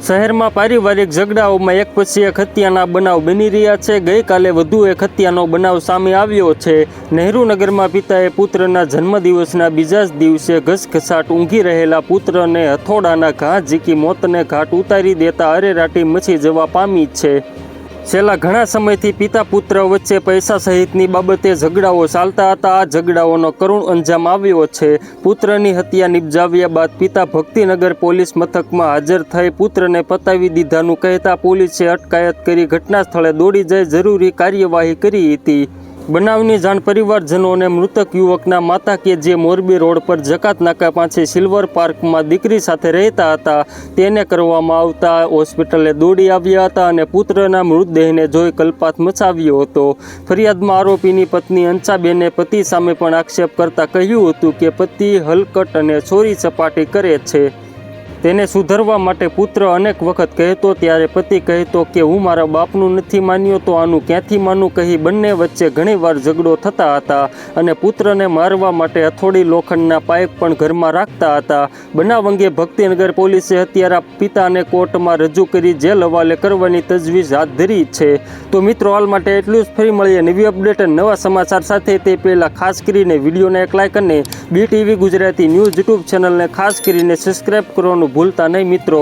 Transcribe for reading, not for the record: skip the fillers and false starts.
શહેરમાં પારિવારિક ઝઘડાઓમાં એક પછી એક હત્યાના બનાવ બની રહ્યા છે। ગઈકાલે વધુ એક હત્યાનો બનાવ સામે આવ્યો છે। નહેરુનગરમાં પિતાએ પુત્રના જન્મદિવસના બીજા જ દિવસે ઘસઘસાટ ઊંઘી રહેલા પુત્રને હથોડાના ઘા ઝીકી મોતને ઘાટ ઉતારી દેતા અરેરાટી મચી જવા પામી છે। છેલ્લા ઘણા સમયથી પિતા પુત્ર વચ્ચે પૈસા સહિતની બાબતે ઝઘડાઓ ચાલતા હતા। આ ઝઘડાઓનો કરુણ અંજામ આવ્યો છે। પુત્રની હત્યા નિપજાવ્યા બાદ પિતા ભક્તિનગર પોલીસ મથકમાં હાજર થઈ પુત્રને પતાવી દીધાનું કહેતા પોલીસે અટકાયત કરી ઘટના સ્થળે દોડી જઈ જરૂરી કાર્યવાહી કરી હતી। બનાવની જાણ પરિવારજનોને મૃતક યુવકના માતા કે જે મોરબી રોડ પર જકાત નાકા પાસે સિલ્વર પાર્કમાં દીકરી સાથે રહેતા હતા તેને કરવામાં આવતા હોસ્પિટલે દોડી આવ્યા હતા અને પુત્રના મૃતદેહને જોઈ કલ્પાત મચાવ્યો હતો। ફરિયાદમાં આરોપીની પત્ની અંશાબેને પતિ સામે પણ આક્ષેપ કરતા કહ્યું હતું કે પતિ હલકટ અને ચોરી ચપાટી કરે છે। તેને સુધરવા માટે પુત્ર અનેક વખત કહેતો ત્યારે પતિ કહેતો કે હું મારા બાપનું નથી માન્યો તો આનું ક્યાંથી માનું કહી બંને વચ્ચે ઘણીવાર ઝઘડો થતા હતા અને પુત્રને મારવા માટે હથોડી લોખંડના પાઇપ પણ ઘરમાં રાખતા હતા। બનાવ અંગે ભક્તિનગર પોલીસે હત્યારા પિતાને કોર્ટમાં રજૂ કરી જેલ હવાલે કરવાની તજવીજ હાથ ધરી છે। તો મિત્રો હાલ માટે એટલું જ, ફરી મળીએ નવી અપડેટ અને નવા સમાચાર સાથે। તે પહેલાં ખાસ કરીને વિડીયોને એક લાઇક અને BTV ગુજરાતી ન્યૂઝ યુટ્યુબ ચેનલને ખાસ કરીને સબસ્ક્રાઈબ કરવાનું ભૂલતા નહીં મિત્રો।